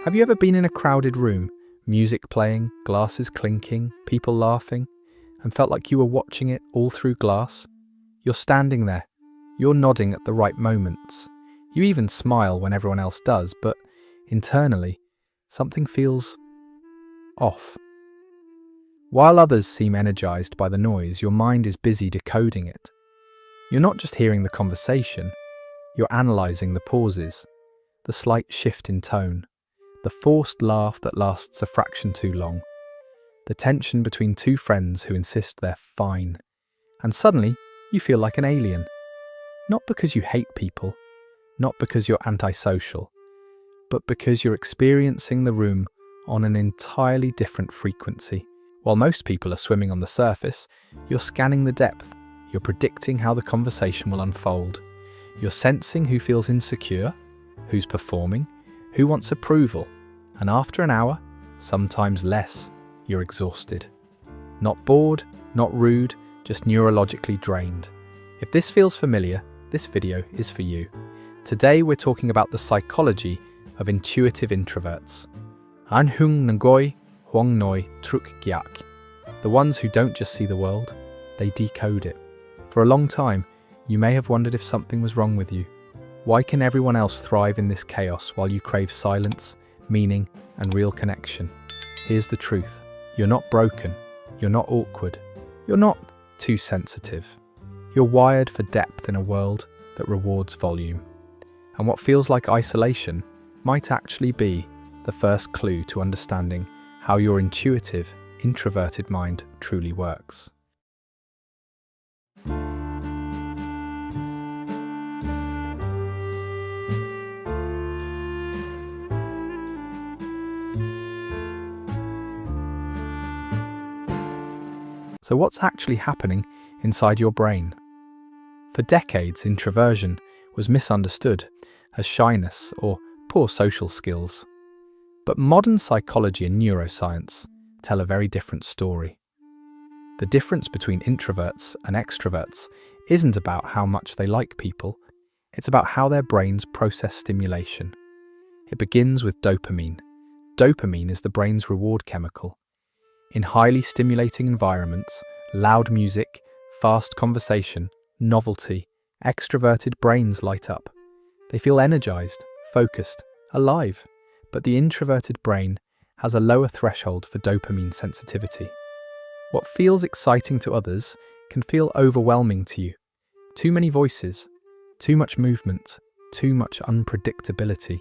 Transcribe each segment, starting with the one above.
Have you ever been in a crowded room, music playing, glasses clinking, people laughing, and felt like you were watching it all through glass? You're standing there, you're nodding at the right moments. You even smile when everyone else does, but internally, something feels off. While others seem energized by the noise, your mind is busy decoding it. You're not just hearing the conversation, you're analyzing the pauses, the slight shift in tone, the forced laugh that lasts a fraction too long, the tension between two friends who insist they're fine. And suddenly, you feel like an alien. Not because you hate people, not because you're antisocial, but because you're experiencing the room on an entirely different frequency. While most people are swimming on the surface, you're scanning the depth. You're predicting how the conversation will unfold. You're sensing who feels insecure, who's performing, who wants approval. And after an hour, sometimes less, you're exhausted. Not bored, not rude, just neurologically drained. If this feels familiar, this video is for you. Today we're talking about the psychology of intuitive introverts. An hung ngoi huang noi truk gyak. The ones who don't just see the world, they decode it. For a long time, you may have wondered if something was wrong with you. Why can everyone else thrive in this chaos while you crave silence, meaning, and real connection? Here's the truth. You're not broken. You're not awkward. You're not too sensitive. You're wired for depth in a world that rewards volume. And what feels like isolation might actually be the first clue to understanding how your intuitive, introverted mind truly works. So what's actually happening inside your brain? For decades, introversion was misunderstood as shyness or poor social skills. But modern psychology and neuroscience tell a very different story. The difference between introverts and extroverts isn't about how much they like people, it's about how their brains process stimulation. It begins with dopamine. Dopamine is the brain's reward chemical. In highly stimulating environments, loud music, fast conversation, novelty, extroverted brains light up. They feel energized, focused, alive. But the introverted brain has a lower threshold for dopamine sensitivity. What feels exciting to others can feel overwhelming to you. Too many voices, too much movement, too much unpredictability.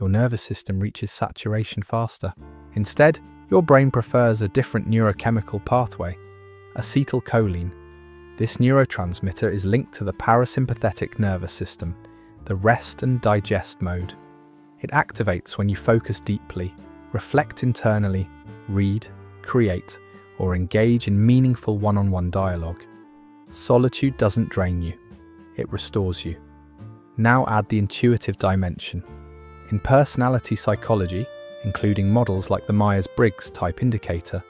Your nervous system reaches saturation faster. Instead, your brain prefers a different neurochemical pathway, acetylcholine. This neurotransmitter is linked to the parasympathetic nervous system, the rest and digest mode. It activates when you focus deeply, reflect internally, read, create, or engage in meaningful one-on-one dialogue. Solitude doesn't drain you, it restores you. Now add the intuitive dimension. In personality psychology, including models like the Myers-Briggs type indicator,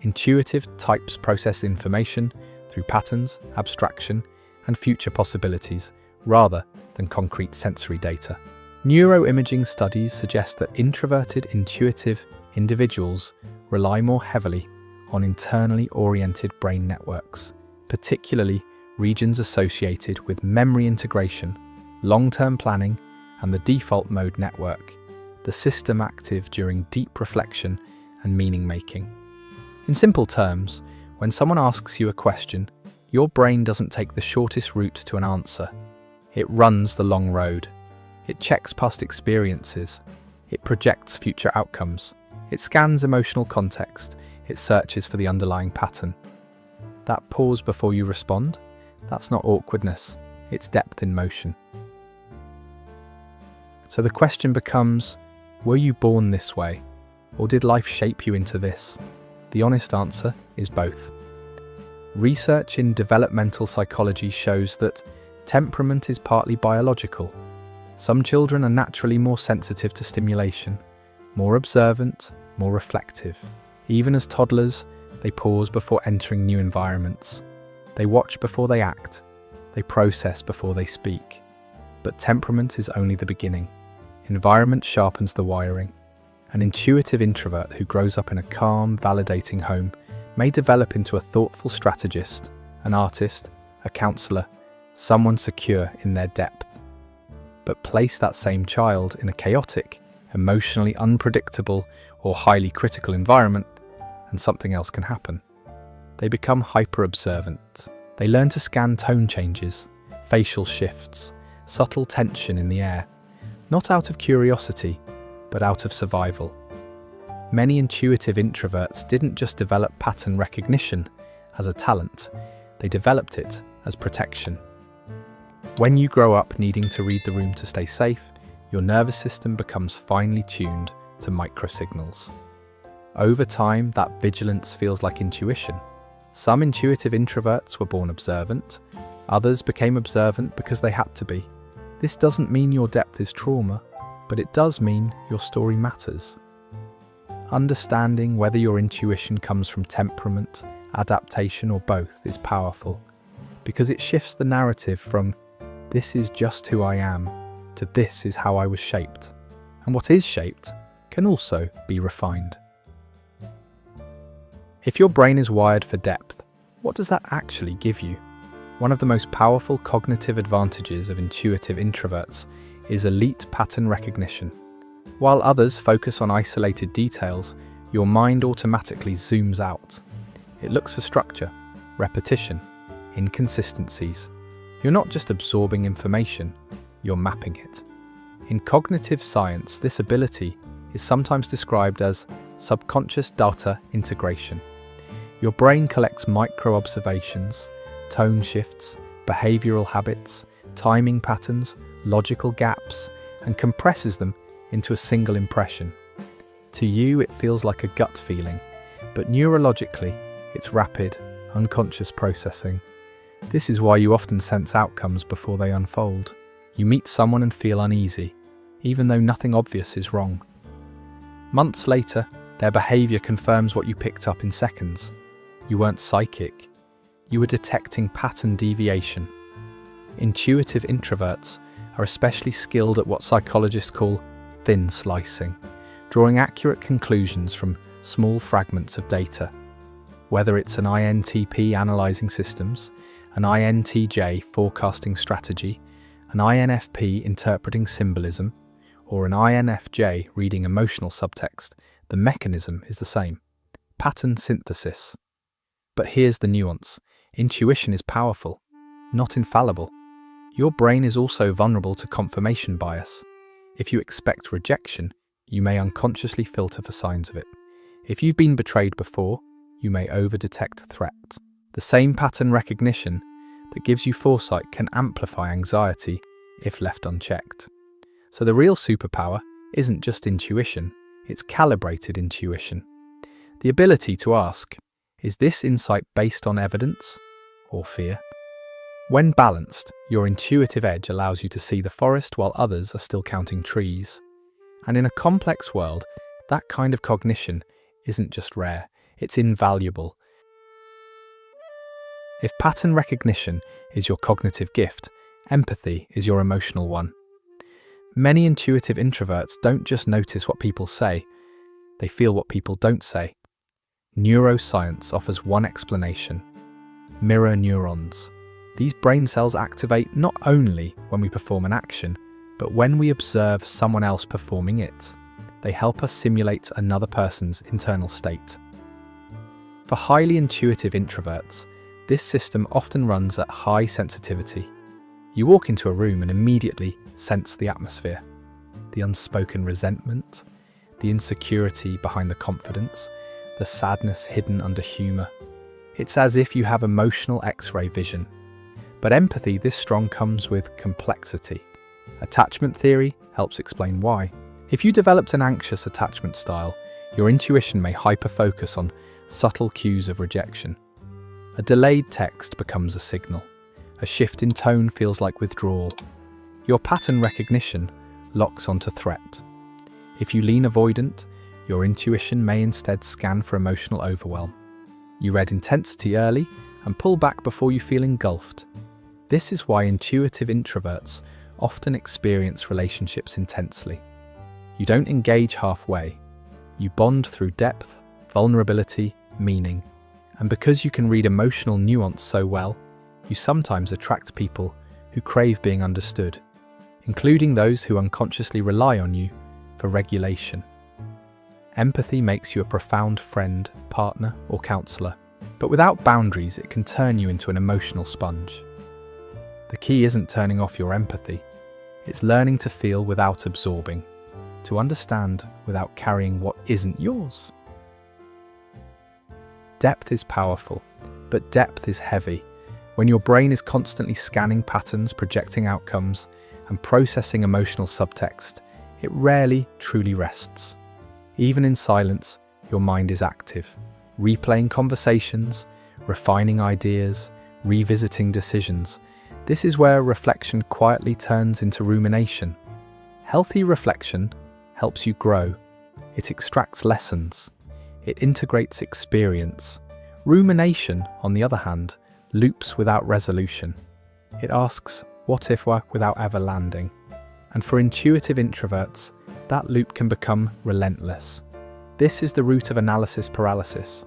intuitive types process information through patterns, abstraction, and future possibilities, rather than concrete sensory data. Neuroimaging studies suggest that introverted, intuitive individuals rely more heavily on internally oriented brain networks, particularly regions associated with memory integration, long-term planning, and the default mode network, the system active during deep reflection and meaning-making. In simple terms, when someone asks you a question, your brain doesn't take the shortest route to an answer. It runs the long road. It checks past experiences. It projects future outcomes. It scans emotional context. It searches for the underlying pattern. That pause before you respond? That's not awkwardness. It's depth in motion. So the question becomes, were you born this way? Or did life shape you into this? The honest answer is both. Research in developmental psychology shows that temperament is partly biological. Some children are naturally more sensitive to stimulation, more observant, more reflective. Even as toddlers, they pause before entering new environments. They watch before they act. They process before they speak. But temperament is only the beginning. Environment sharpens the wiring. An intuitive introvert who grows up in a calm, validating home may develop into a thoughtful strategist, an artist, a counselor, someone secure in their depth. But place that same child in a chaotic, emotionally unpredictable, or highly critical environment, and something else can happen. They become hyper-observant. They learn to scan tone changes, facial shifts, subtle tension in the air, not out of curiosity, but out of survival. Many intuitive introverts didn't just develop pattern recognition as a talent, they developed it as protection. When you grow up needing to read the room to stay safe, your nervous system becomes finely tuned to microsignals. Over time, that vigilance feels like intuition. Some intuitive introverts were born observant, others became observant because they had to be. This doesn't mean your depth is trauma, but it does mean your story matters. Understanding whether your intuition comes from temperament, adaptation, or both is powerful, because it shifts the narrative from "this is just who I am" to "this is how I was shaped." And what is shaped can also be refined. If your brain is wired for depth, what does that actually give you? One of the most powerful cognitive advantages of intuitive introverts is elite pattern recognition. While others focus on isolated details, your mind automatically zooms out. It looks for structure, repetition, inconsistencies. You're not just absorbing information, you're mapping it. In cognitive science, this ability is sometimes described as subconscious data integration. Your brain collects micro-observations, tone shifts, behavioral habits, timing patterns, logical gaps, and compresses them into a single impression. To you, it feels like a gut feeling, but neurologically, it's rapid, unconscious processing. This is why you often sense outcomes before they unfold. You meet someone and feel uneasy, even though nothing obvious is wrong. Months later, their behavior confirms what you picked up in seconds. You weren't psychic. You were detecting pattern deviation. Intuitive introverts are especially skilled at what psychologists call thin slicing, drawing accurate conclusions from small fragments of data. Whether it's an INTP analyzing systems, an INTJ forecasting strategy, an INFP interpreting symbolism, or an INFJ reading emotional subtext, the mechanism is the same: pattern synthesis. But here's the nuance: intuition is powerful, not infallible. Your brain is also vulnerable to confirmation bias. If you expect rejection, you may unconsciously filter for signs of it. If you've been betrayed before, you may over-detect a threat. The same pattern recognition that gives you foresight can amplify anxiety if left unchecked. So the real superpower isn't just intuition, it's calibrated intuition. The ability to ask, is this insight based on evidence or fear? When balanced, your intuitive edge allows you to see the forest while others are still counting trees. And in a complex world, that kind of cognition isn't just rare, it's invaluable. If pattern recognition is your cognitive gift, empathy is your emotional one. Many intuitive introverts don't just notice what people say, they feel what people don't say. Neuroscience offers one explanation: mirror neurons. These brain cells activate not only when we perform an action, but when we observe someone else performing it. They help us simulate another person's internal state. For highly intuitive introverts, this system often runs at high sensitivity. You walk into a room and immediately sense the atmosphere. The unspoken resentment, the insecurity behind the confidence, the sadness hidden under humour. It's as if you have emotional X-ray vision. But empathy this strong comes with complexity. Attachment theory helps explain why. If you developed an anxious attachment style, your intuition may hyper-focus on subtle cues of rejection. A delayed text becomes a signal. A shift in tone feels like withdrawal. Your pattern recognition locks onto threat. If you lean avoidant, your intuition may instead scan for emotional overwhelm. You read intensity early and pull back before you feel engulfed. This is why intuitive introverts often experience relationships intensely. You don't engage halfway, You bond through depth, vulnerability, meaning. And because you can read emotional nuance so well, you sometimes attract people who crave being understood, including those who unconsciously rely on you for regulation. Empathy makes you a profound friend, partner, or counselor, but without boundaries, it can turn you into an emotional sponge. The key isn't turning off your empathy, it's learning to feel without absorbing, to understand without carrying what isn't yours. Depth is powerful, but depth is heavy. When your brain is constantly scanning patterns, projecting outcomes, and processing emotional subtext, it rarely truly rests. Even in silence, your mind is active, replaying conversations, refining ideas, revisiting decisions. This is where reflection quietly turns into rumination. Healthy reflection helps you grow. It extracts lessons. It integrates experience. Rumination, on the other hand, loops without resolution. It asks, what if without ever landing? And for intuitive introverts, that loop can become relentless. This is the root of analysis paralysis.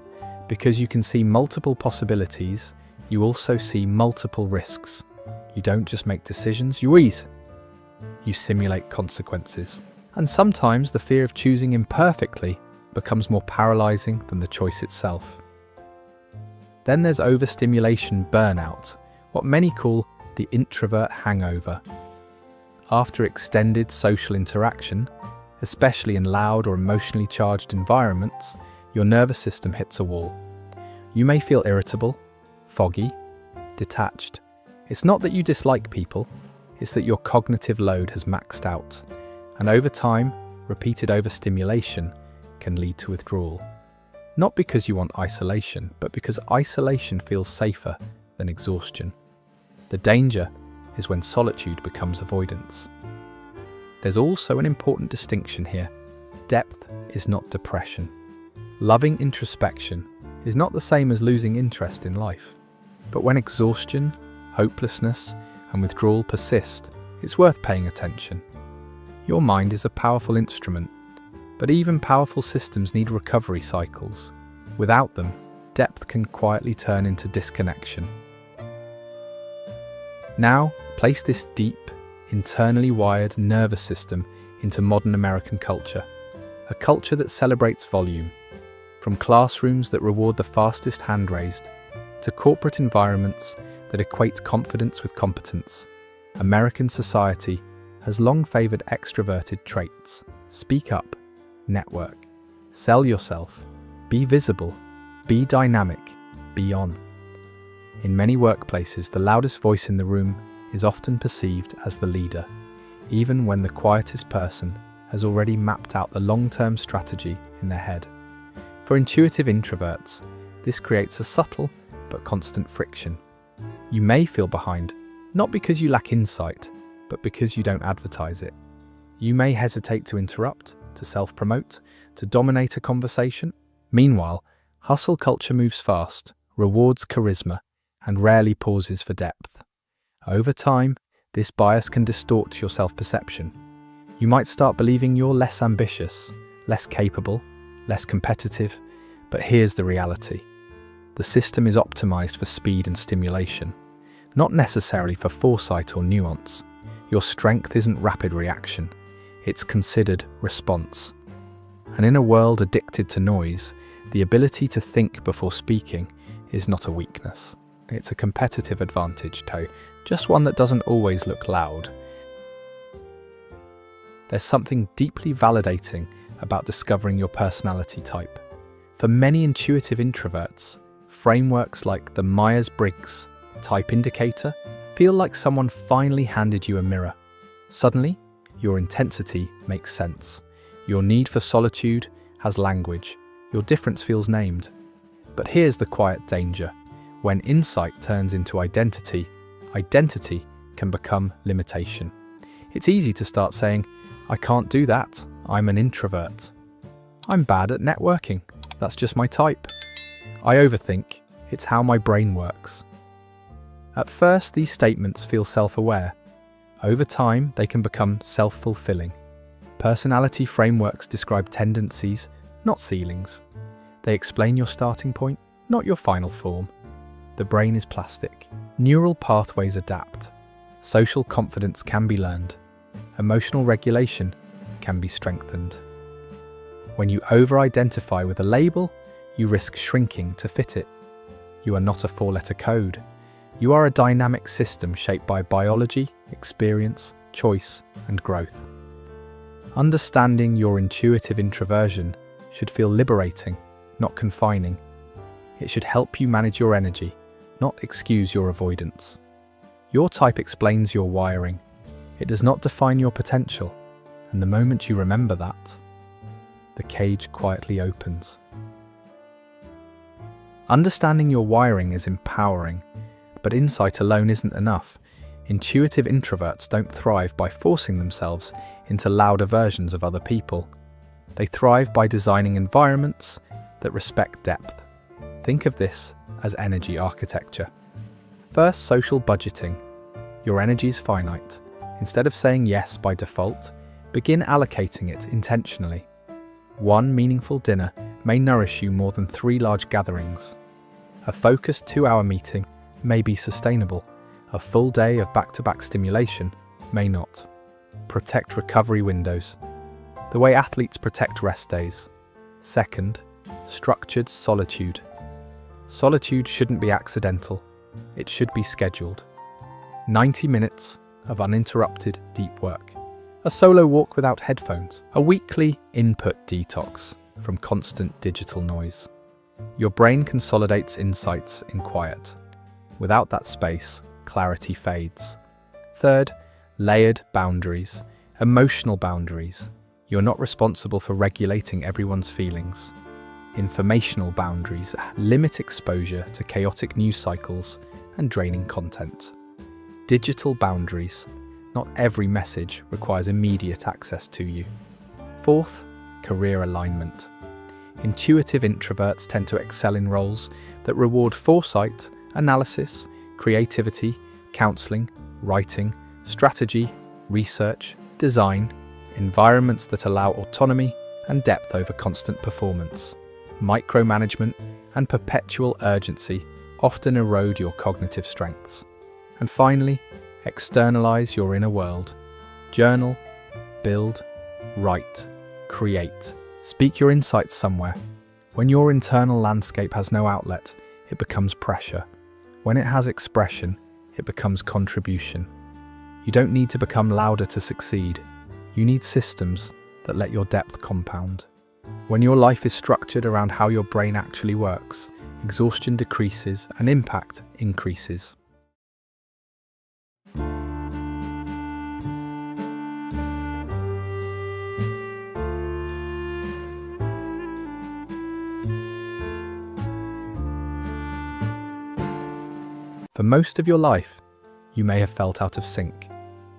Because you can see multiple possibilities, you also see multiple risks. You don't just make decisions, you simulate consequences. And sometimes the fear of choosing imperfectly becomes more paralyzing than the choice itself. Then there's overstimulation burnout, what many call the introvert hangover. After extended social interaction, especially in loud or emotionally charged environments, your nervous system hits a wall. You may feel irritable, foggy, detached. It's not that you dislike people, it's that your cognitive load has maxed out. And over time, repeated overstimulation can lead to withdrawal. Not because you want isolation, but because isolation feels safer than exhaustion. The danger is when solitude becomes avoidance. There's also an important distinction here. Depth is not depression. Loving introspection is not the same as losing interest in life. But when exhaustion, hopelessness, and withdrawal persist, it's worth paying attention. Your mind is a powerful instrument, but even powerful systems need recovery cycles. Without them, depth can quietly turn into disconnection. Now, place this deep, internally wired nervous system into modern American culture. A culture that celebrates volume. From classrooms that reward the fastest hand raised, to corporate environments that equate confidence with competence, American society has long favored extroverted traits. Speak up, network, sell yourself, be visible, be dynamic, be on. In many workplaces, the loudest voice in the room is often perceived as the leader, even when the quietest person has already mapped out the long-term strategy in their head. For intuitive introverts, this creates a subtle but constant friction. You may feel behind, not because you lack insight, but because you don't advertise it. You may hesitate to interrupt, to self-promote, to dominate a conversation. Meanwhile, hustle culture moves fast, rewards charisma, and rarely pauses for depth. Over time, this bias can distort your self-perception. You might start believing you're less ambitious, less capable, less competitive, but here's the reality. The system is optimized for speed and stimulation, not necessarily for foresight or nuance. Your strength isn't rapid reaction, it's considered response. And in a world addicted to noise, the ability to think before speaking is not a weakness. It's a competitive advantage, though, just one that doesn't always look loud. There's something deeply validating about discovering your personality type. For many intuitive introverts, frameworks like the Myers-Briggs type indicator feel like someone finally handed you a mirror. Suddenly, your intensity makes sense. Your need for solitude has language. Your difference feels named. But here's the quiet danger. When insight turns into identity, identity can become limitation. It's easy to start saying, I can't do that, I'm an introvert. I'm bad at networking, that's just my type. I overthink, it's how my brain works. At first, these statements feel self-aware. Over time, they can become self-fulfilling. Personality frameworks describe tendencies, not ceilings. They explain your starting point, not your final form. The brain is plastic. Neural pathways adapt. Social confidence can be learned. Emotional regulation can be strengthened. When you over-identify with a label, you risk shrinking to fit it. You are not a four-letter code. You are a dynamic system shaped by biology, experience, choice, and growth. Understanding your intuitive introversion should feel liberating, not confining. It should help you manage your energy, not excuse your avoidance. Your type explains your wiring. It does not define your potential, and the moment you remember that, the cage quietly opens. Understanding your wiring is empowering, but insight alone isn't enough. Intuitive introverts don't thrive by forcing themselves into louder versions of other people. They thrive by designing environments that respect depth. Think of this as energy architecture. First, social budgeting. Your energy is finite. Instead of saying yes by default, begin allocating it intentionally. One meaningful dinner may nourish you more than 3 large gatherings. A focused 2-hour meeting may be sustainable. A full day of back-to-back stimulation may not. Protect recovery windows, the way athletes protect rest days. Second, structured solitude. Solitude shouldn't be accidental. It should be scheduled. 90 minutes of uninterrupted deep work. A solo walk without headphones. A weekly input detox from constant digital noise. Your brain consolidates insights in quiet. Without that space, clarity fades. Third, layered boundaries. Emotional boundaries. You're not responsible for regulating everyone's feelings. Informational boundaries limit exposure to chaotic news cycles and draining content. Digital boundaries. Not every message requires immediate access to you. Fourth, career alignment. Intuitive introverts tend to excel in roles that reward foresight, analysis, creativity, counseling, writing, strategy, research, design, environments that allow autonomy and depth over constant performance. Micromanagement and perpetual urgency often erode your cognitive strengths. And finally, externalize your inner world. Journal, build, write, create. Speak your insights somewhere. When your internal landscape has no outlet, it becomes pressure. When it has expression, it becomes contribution. You don't need to become louder to succeed. You need systems that let your depth compound. When your life is structured around how your brain actually works, exhaustion decreases and impact increases. For most of your life, you may have felt out of sync.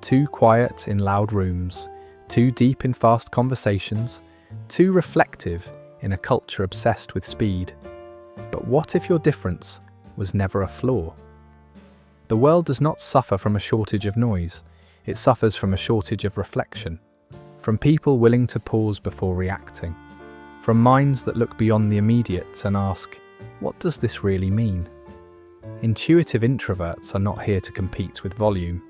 Too quiet in loud rooms, too deep in fast conversations, too reflective in a culture obsessed with speed. But what if your difference was never a flaw? The world does not suffer from a shortage of noise, it suffers from a shortage of reflection. From people willing to pause before reacting. From minds that look beyond the immediate and ask, what does this really mean? Intuitive introverts are not here to compete with volume.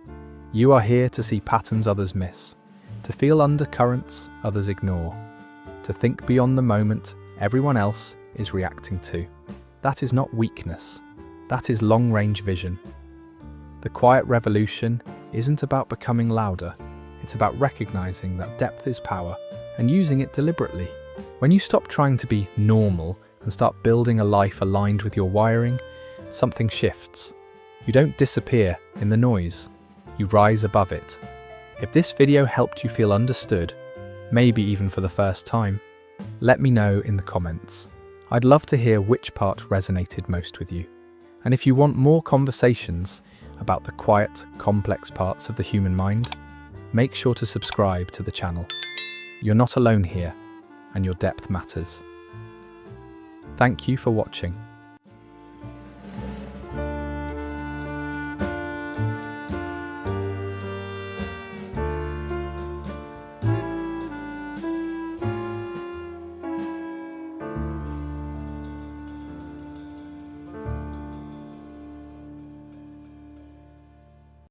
You are here to see patterns others miss, to feel undercurrents others ignore, to think beyond the moment everyone else is reacting to. That is not weakness, that is long-range vision. The quiet revolution isn't about becoming louder, it's about recognizing that depth is power and using it deliberately. When you stop trying to be normal and start building a life aligned with your wiring, something shifts. You don't disappear in the noise, you rise above it. If this video helped you feel understood, maybe even for the first time, let me know in the comments. I'd love to hear which part resonated most with you. And if you want more conversations about the quiet, complex parts of the human mind, make sure to subscribe to the channel. You're not alone here, and your depth matters. Thank you for watching.